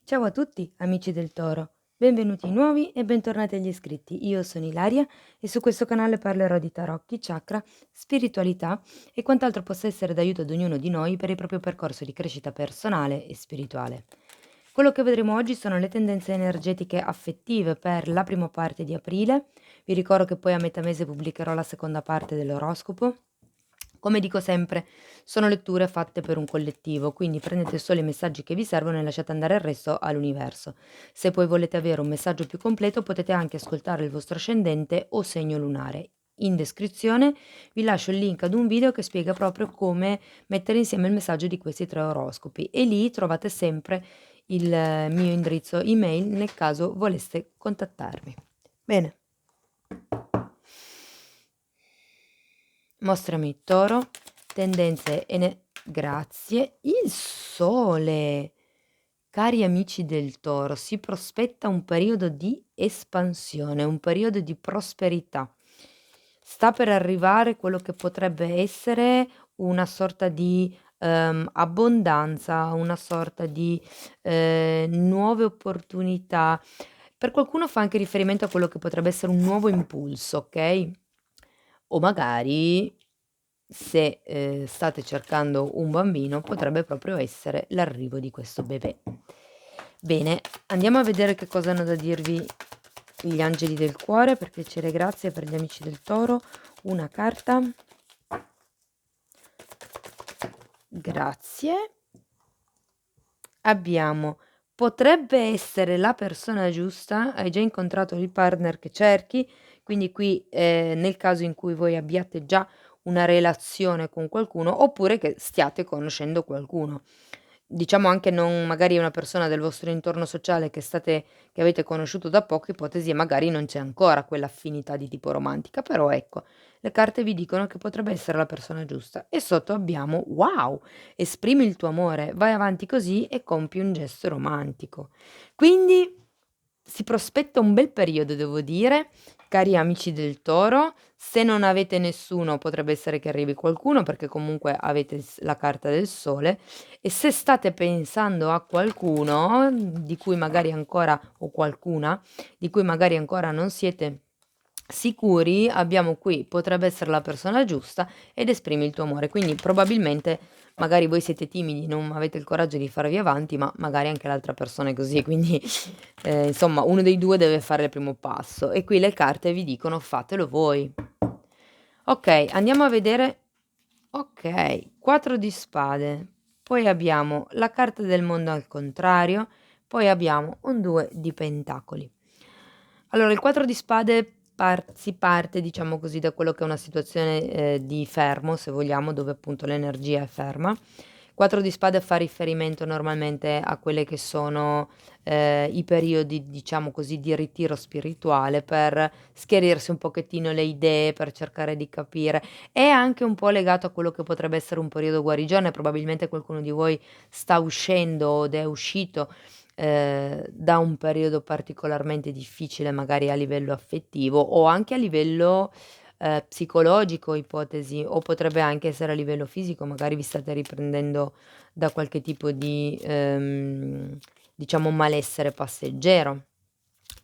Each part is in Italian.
Ciao a tutti, amici del Toro. Benvenuti nuovi e bentornati agli iscritti. Io sono Ilaria e su questo canale parlerò di tarocchi, chakra, spiritualità e quant'altro possa essere d'aiuto ad ognuno di noi per il proprio percorso di crescita personale e spirituale. Quello che vedremo oggi sono le tendenze energetiche affettive per la prima parte di aprile. Vi ricordo che poi a metà mese pubblicherò la seconda parte dell'oroscopo. Come dico sempre, sono letture fatte per un collettivo, quindi prendete solo i messaggi che vi servono e lasciate andare il resto all'universo. Se poi volete avere un messaggio più completo, potete anche ascoltare il vostro ascendente o segno lunare. In descrizione vi lascio il link ad un video che spiega proprio come mettere insieme il messaggio di questi tre oroscopi e lì trovate sempre il mio indirizzo email nel caso voleste contattarmi. Bene. Mostrami Toro, tendenze grazie. Il Sole. Cari amici del Toro, si prospetta un periodo di espansione, un periodo di prosperità. Sta per arrivare quello che potrebbe essere una sorta di abbondanza, una sorta di nuove opportunità. Per qualcuno fa anche riferimento a quello che potrebbe essere un nuovo impulso, ok? O magari se, state cercando un bambino, potrebbe proprio essere l'arrivo di questo bebè. Bene, andiamo a vedere che cosa hanno da dirvi gli angeli del cuore, per piacere grazie per gli amici del Toro. Una carta. Grazie. Abbiamo potrebbe essere la persona giusta, hai già incontrato il partner che cerchi, quindi qui, nel caso in cui voi abbiate già una relazione con qualcuno, oppure che stiate conoscendo qualcuno. Diciamo anche non magari una persona del vostro intorno sociale che avete conosciuto da poco, ipotesi e magari non c'è ancora quell'affinità di tipo romantica, però ecco, le carte vi dicono che potrebbe essere la persona giusta. E sotto abbiamo: "Wow! Esprimi il tuo amore, vai avanti così e compi un gesto romantico". Quindi si prospetta un bel periodo, devo dire, cari amici del Toro. Se non avete nessuno, potrebbe essere che arrivi qualcuno, perché comunque avete la carta del Sole. E se state pensando a qualcuno di cui magari ancora, o qualcuna di cui magari ancora non siete sicuri, abbiamo qui potrebbe essere la persona giusta ed esprimi il tuo amore. Quindi probabilmente magari voi siete timidi, non avete il coraggio di farvi avanti, ma magari anche l'altra persona è così, quindi insomma uno dei due deve fare il primo passo e qui le carte vi dicono fatelo voi. Ok, andiamo a vedere. Ok, 4 di spade, poi abbiamo la carta del mondo al contrario, poi abbiamo un 2 di pentacoli. Allora, il 4 di spade si parte, diciamo così, da quello che è una situazione di fermo, se vogliamo, dove appunto l'energia è ferma. 4 di spade fa riferimento normalmente a quelle che sono i periodi, diciamo così, di ritiro spirituale per schiarirsi un pochettino le idee, per cercare di capire. È anche un po' legato a quello che potrebbe essere un periodo guarigione, probabilmente qualcuno di voi sta uscendo ed è uscito da un periodo particolarmente difficile, magari a livello affettivo o anche a livello, psicologico, ipotesi, o potrebbe anche essere a livello fisico, magari vi state riprendendo da qualche tipo di, diciamo malessere passeggero.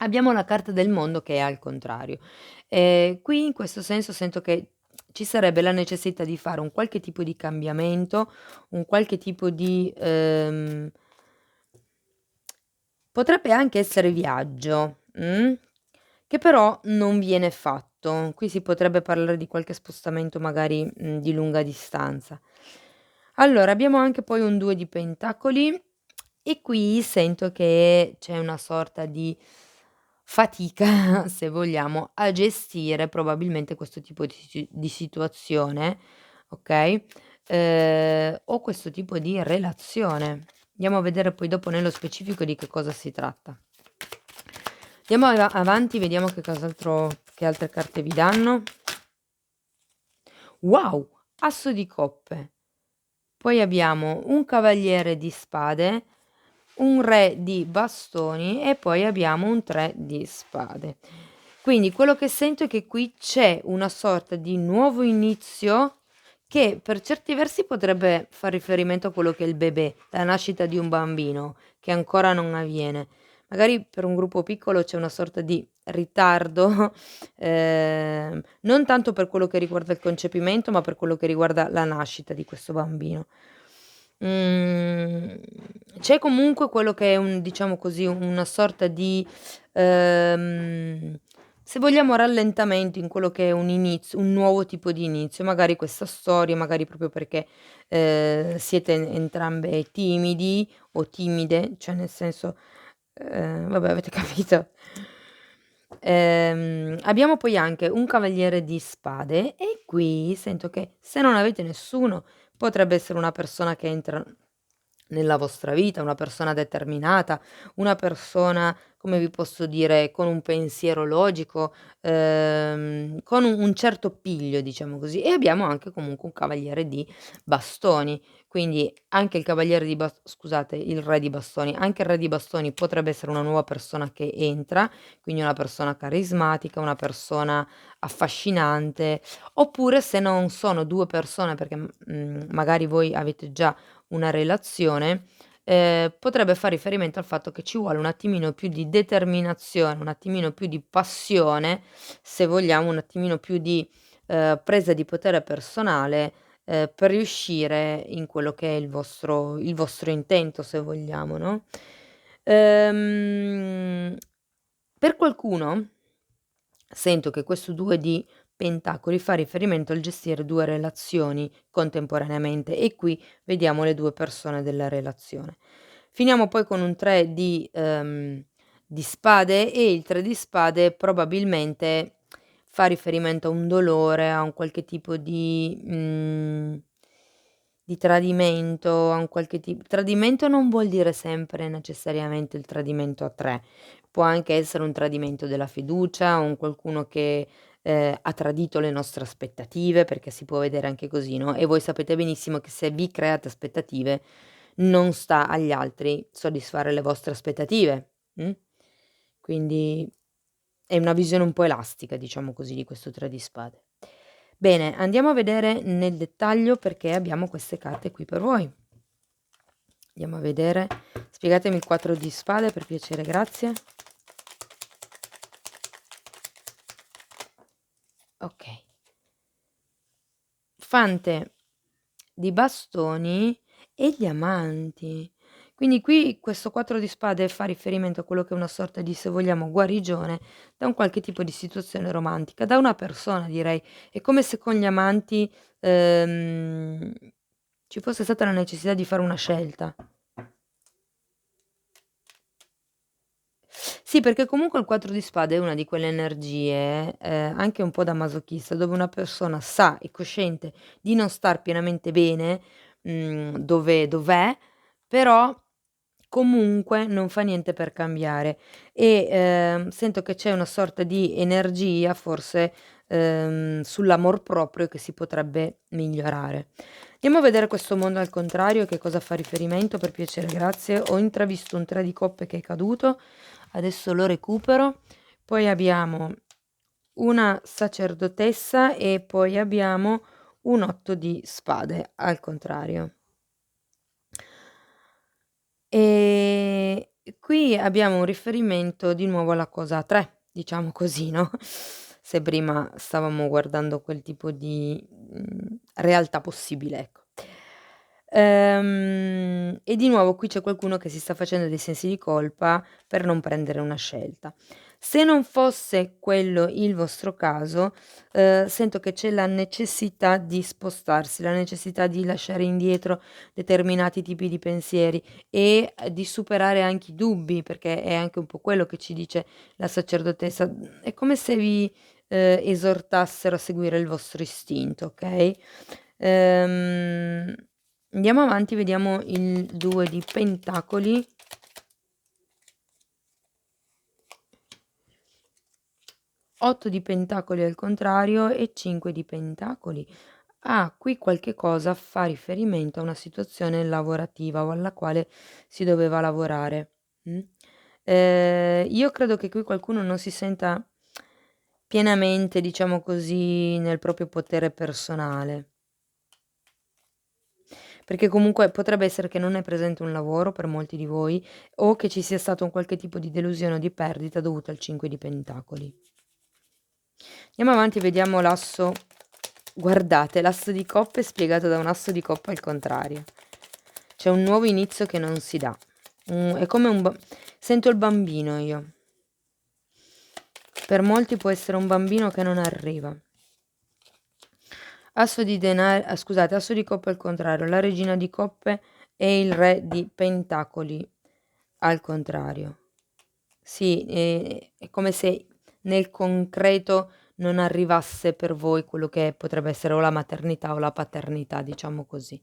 Abbiamo la carta del mondo che è al contrario. Qui in questo senso sento che ci sarebbe la necessità di fare un qualche tipo di cambiamento, un qualche tipo di, potrebbe anche essere viaggio, che però non viene fatto. Qui si potrebbe parlare di qualche spostamento magari, di lunga distanza. Allora, abbiamo anche poi un 2 di pentacoli e qui sento che c'è una sorta di fatica, se vogliamo, a gestire probabilmente questo tipo di situazione, okay, o questo tipo di relazione. Andiamo a vedere poi dopo nello specifico di che cosa si tratta. Andiamo avanti, vediamo che altre carte vi danno. Wow! Asso di coppe. Poi abbiamo un cavaliere di spade, un re di bastoni e poi abbiamo un 3 di spade. Quindi quello che sento è che qui c'è una sorta di nuovo inizio che per certi versi potrebbe far riferimento a quello che è il bebè, la nascita di un bambino che ancora non avviene. Magari per un gruppo piccolo c'è una sorta di ritardo, non tanto per quello che riguarda il concepimento, ma per quello che riguarda la nascita di questo bambino. Mhmm, C'è comunque quello che è diciamo così, una sorta di, ehm, se vogliamo rallentamento in quello che è un nuovo tipo di inizio, magari questa storia, magari proprio perché, siete entrambe timidi o timide, cioè nel senso, vabbè avete capito. Abbiamo poi anche un cavaliere di spade e qui sento che se non avete nessuno, potrebbe essere una persona che entra nella vostra vita, una persona determinata, una persona, come vi posso dire, con un pensiero logico, con un certo piglio, diciamo così. E abbiamo anche comunque un cavaliere di bastoni, quindi anche il cavaliere di scusate, il re di bastoni, anche il re di bastoni potrebbe essere una nuova persona che entra, quindi una persona carismatica, una persona affascinante, oppure se non sono 2 persone perché, magari voi avete già una relazione, potrebbe far riferimento al fatto che ci vuole un attimino più di determinazione, un attimino più di passione, se vogliamo, un attimino più di, presa di potere personale, per riuscire in quello che è il vostro intento, se vogliamo, no. Ehm, per qualcuno sento che questo 2 di pentacoli fa riferimento al gestire 2 relazioni contemporaneamente e qui vediamo le 2 persone della relazione. Finiamo poi con un 3 di spade e il 3 di spade probabilmente fa riferimento a un dolore, a un qualche tipo di tradimento, a un qualche tradimento non vuol dire sempre necessariamente il tradimento a 3. Può anche essere un tradimento della fiducia, un qualcuno che, ha tradito le nostre aspettative, perché si può vedere anche così, no, e voi sapete benissimo che se vi create aspettative, non sta agli altri soddisfare le vostre aspettative, quindi è una visione un po' elastica, diciamo così, di questo 3 di spade. Bene, andiamo a vedere nel dettaglio perché abbiamo queste carte qui per voi. Andiamo a vedere. Spiegatemi il 4 di spade per piacere, grazie. Okay. Fante di bastoni e diamanti. Quindi qui questo 4 di spade fa riferimento a quello che è una sorta di, se vogliamo, guarigione da un qualche tipo di situazione romantica, da una persona direi. È come se con gli amanti, ehm, ci fosse stata la necessità di fare una scelta. Sì, perché comunque il 4 di spade è una di quelle energie, anche un po' da masochista, dove una persona sa, è cosciente di non star pienamente bene, dov'è, però comunque non fa niente per cambiare e, sento che c'è una sorta di energia forse, sull'amor proprio che si potrebbe migliorare. Andiamo a vedere questo mondo al contrario, che cosa fa riferimento, per piacere, grazie. Ho intravisto un 3 di coppe che è caduto, adesso lo recupero. Poi abbiamo una sacerdotessa e poi abbiamo un 8 di spade al contrario. Qui abbiamo un riferimento di nuovo alla cosa a 3, diciamo così, no, se prima stavamo guardando quel tipo di, realtà possibile, ecco. E di nuovo qui c'è qualcuno che si sta facendo dei sensi di colpa per non prendere una scelta. Se non fosse quello il vostro caso, sento che c'è la necessità di spostarsi, la necessità di lasciare indietro determinati tipi di pensieri e, di superare anche i dubbi, perché è anche un po' quello che ci dice la sacerdotessa. È come se vi, esortassero a seguire il vostro istinto, okay? Ehm, Andiamo avanti, vediamo il 2 di pentacoli. 8 di pentacoli al contrario e 5 di pentacoli. Ah, qui qualche cosa fa riferimento a una situazione lavorativa o alla quale si doveva lavorare. Mh. Io credo che qui qualcuno non si senta pienamente, diciamo così, nel proprio potere personale. perché comunque potrebbe essere che non è presente un lavoro per molti di voi o che ci sia stato un qualche tipo di delusione o di perdita dovuta al 5 di pentacoli. Andiamo avanti, vediamo l'asso. Guardate, l'asso di coppe è spiegato da un asso di coppe al contrario. C'è un nuovo inizio che non si dà. È come sento il bambino io. Per molti può essere un bambino che non arriva. Asso di denari, scusate, asso di coppe al contrario, la regina di coppe e il re di pentacoli al contrario. Sì, è come se nel concreto non arrivasse per voi quello che potrebbe essere o la maternità o la paternità, diciamo così.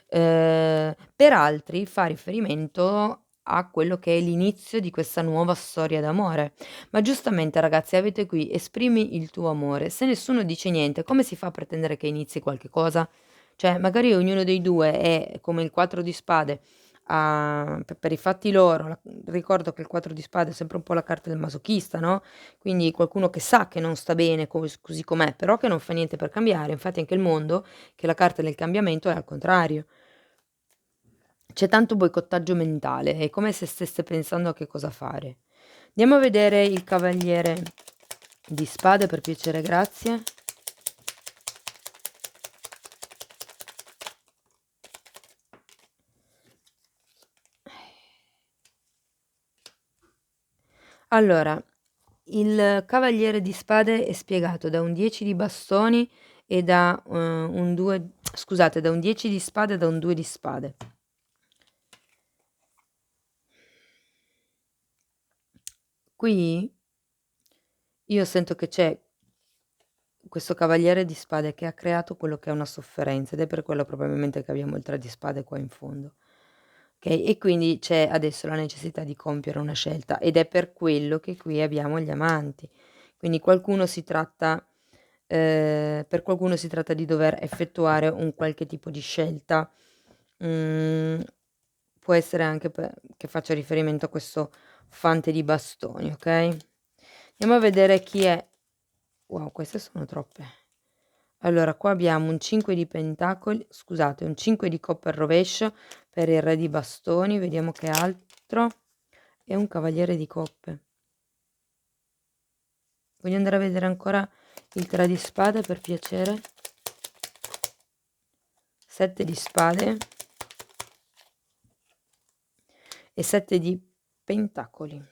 Per altri fa riferimento a quello che è l'inizio di questa nuova storia d'amore. Ma giustamente ragazzi, avete qui esprimi il tuo amore. Se nessuno dice niente, come si fa a pretendere che inizi qualche cosa? Cioè, magari ognuno dei due è come il 4 di spade, per i fatti loro. Ricordo che il 4 di spade è sempre un po' la carta del masochista, no? Quindi qualcuno che sa che non sta bene così com'è, però che non fa niente per cambiare. Infatti anche il mondo, che la carta del cambiamento, è al contrario. C'è tanto boicottaggio mentale, è come se stesse pensando a che cosa fare. Andiamo a vedere il cavaliere di spade, per piacere, grazie. Allora, il cavaliere di spade è spiegato da un 10 di bastoni e da un 2, scusate, da un 10 di spade e da un 2 di spade. Qui io sento che c'è questo cavaliere di spade che ha creato quello che è una sofferenza ed è per quello probabilmente che abbiamo il 3 di spade qua in fondo. Okay, e quindi c'è adesso la necessità di compiere una scelta ed è per quello che qui abbiamo gli amanti. Quindi per qualcuno si tratta di dover effettuare un qualche tipo di scelta, mhmm, può essere anche che faccia riferimento a questo fante di bastoni, okay? Andiamo a vedere chi è. Wow, queste sono troppe. Allora, qua abbiamo un 5 di pentacoli, scusate, un 5 di coppe al rovescio per il re di bastoni, vediamo che altro, e un cavaliere di coppe. Voglio andare a vedere ancora il 3 di spade per piacere. 7 di spade e 7 di pentacoli.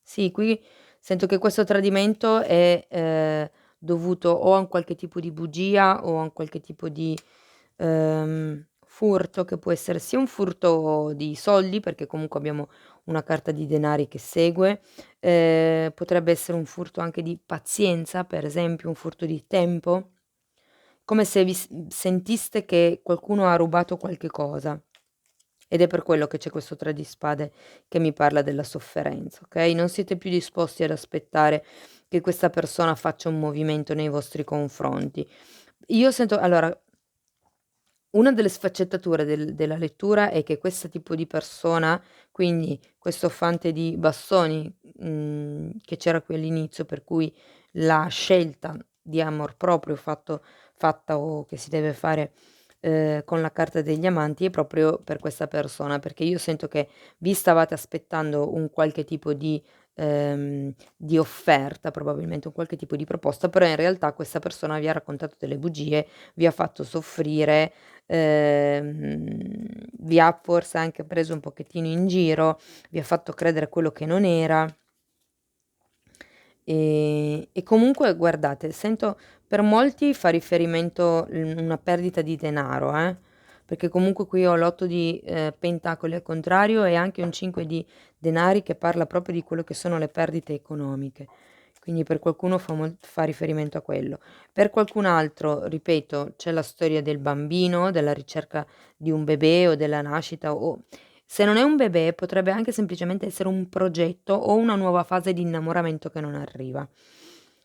Sì, qui sento che questo tradimento è dovuto o a un qualche tipo di bugia o a un qualche tipo di furto, che può essere sia un furto di soldi, perché comunque abbiamo una carta di denari che segue, potrebbe essere un furto anche di pazienza, per esempio un furto di tempo, come se sentiste che qualcuno ha rubato qualche cosa. Ed è per quello che c'è questo 3 di spade che mi parla della sofferenza, okay, non siete più disposti ad aspettare che questa persona faccia un movimento nei vostri confronti. Io sento allora, una delle sfaccettature della lettura è che questo tipo di persona, quindi questo fante di bastoni, che c'era qui all'inizio, per cui la scelta di amor proprio fatta o che si deve fare, con la carta degli amanti è proprio per questa persona, perché io sento che vi stavate aspettando un qualche tipo di offerta, probabilmente un qualche tipo di proposta, però in realtà questa persona vi ha raccontato delle bugie, vi ha fatto soffrire, vi ha forse anche preso un pochettino in giro, vi ha fatto credere quello che non era. E comunque guardate, sento per molti fa riferimento una perdita di denaro, perché comunque qui ho l'8 di, pentacoli al contrario e anche un 5 di denari che parla proprio di quello che sono le perdite economiche. Quindi per qualcuno fa riferimento a quello. Per qualcun altro, ripeto, c'è la storia del bambino, della ricerca di un bebè o della nascita o se non è un bebè, potrebbe anche semplicemente essere un progetto o una nuova fase di innamoramento che non arriva.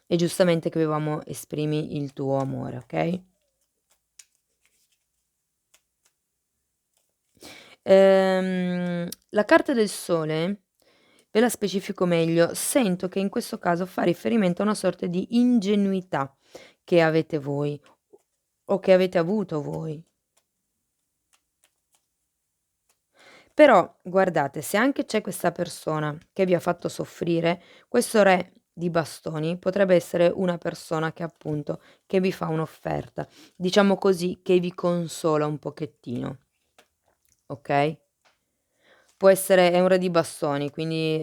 E giustamente che avevamo esprimi il tuo amore, ok? La carta del sole, ve la specifico meglio, sento che in questo caso fa riferimento a una sorta di ingenuità che avete voi o che avete avuto voi. Però guardate, se anche c'è questa persona che vi ha fatto soffrire, questo re di bastoni potrebbe essere una persona che appunto che vi fa un'offerta, diciamo così, che vi consola un pochettino, okay? Può essere è un re di bastoni, quindi,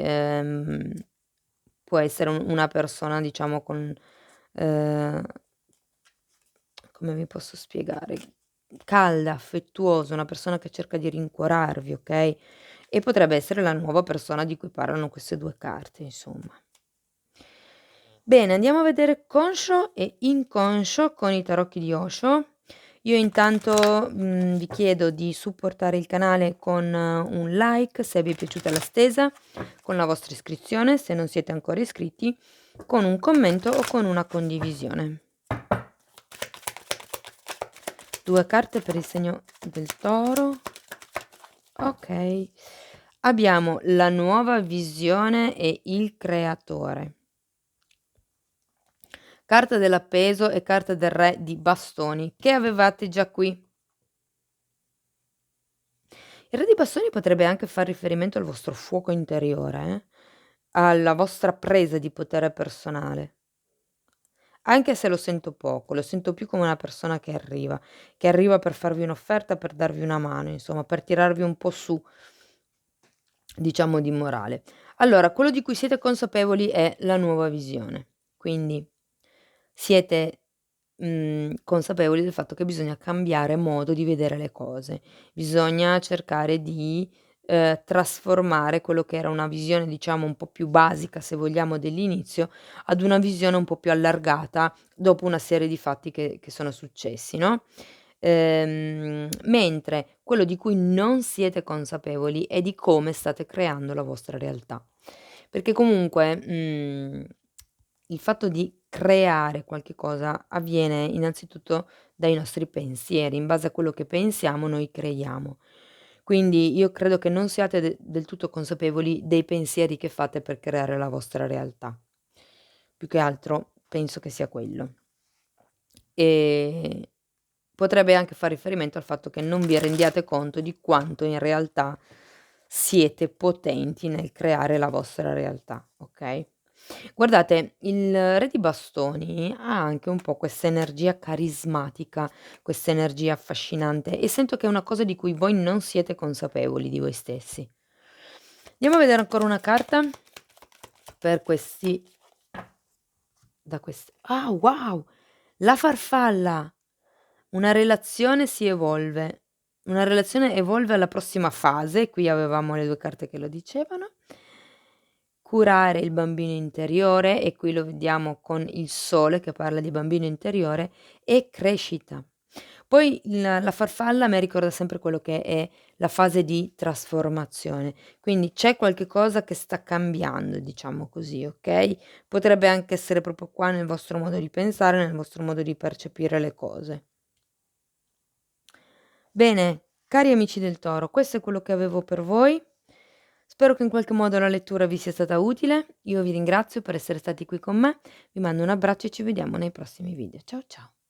può essere una persona diciamo con ehm, come vi posso spiegare, calda, affettuosa, una persona che cerca di rincuorarvi, okay, e potrebbe essere la nuova persona di cui parlano queste 2 carte, insomma. Bene, andiamo a vedere conscio e inconscio con i tarocchi di Osho. Io intanto, vi chiedo di supportare il canale con un like se vi è piaciuta la stesa, con la vostra iscrizione se non siete ancora iscritti, con un commento o con una condivisione. 2 carte per il segno del Toro. Okay. Abbiamo la nuova visione e il creatore. Carta dell'appeso e carta del re di bastoni, che avevate già qui. Il re di bastoni potrebbe anche far riferimento al vostro fuoco interiore, alla vostra presa di potere personale. Anche se lo sento poco, lo sento più come una persona che arriva per farvi un'offerta, per darvi una mano, insomma, per tirarvi un po' su, diciamo, di morale. Allora, quello di cui siete consapevoli è la nuova visione, quindi siete, consapevoli del fatto che bisogna cambiare modo di vedere le cose. Bisogna cercare di, trasformare quello che era una visione, diciamo, un po' più basica, se vogliamo, dell'inizio, ad una visione un po' più allargata dopo una serie di fatti che sono successi, no, mentre quello di cui non siete consapevoli è di come state creando la vostra realtà. Perché comunque, il fatto di creare qualche cosa avviene innanzitutto dai nostri pensieri. In base a quello che pensiamo noi creiamo. Quindi io credo che non siate del tutto consapevoli dei pensieri che fate per creare la vostra realtà. Più che altro penso che sia quello. Ehm, Potrebbe anche far riferimento al fatto che non vi rendiate conto di quanto in realtà siete potenti nel creare la vostra realtà, okay? Guardate, il re di bastoni ha anche un po' questa energia carismatica, questa energia affascinante e sento che è una cosa di cui voi non siete consapevoli di voi stessi. Andiamo a vedere ancora una carta per questi wow! La farfalla! Una relazione si evolve. Una relazione evolve alla prossima fase, qui avevamo le 2 carte che lo dicevano. Curare il bambino interiore, e qui lo vediamo con il sole che parla di bambino interiore, e crescita. Poi la farfalla a me ricorda sempre quello che è la fase di trasformazione, quindi c'è qualche cosa che sta cambiando, diciamo così, okay, potrebbe anche essere proprio qua nel vostro modo di pensare, nel vostro modo di percepire le cose. Bene, cari amici del Toro, questo è quello che avevo per voi. Spero che in qualche modo la lettura vi sia stata utile. Io vi ringrazio per essere stati qui con me, vi mando un abbraccio e ci vediamo nei prossimi video. Ciao ciao.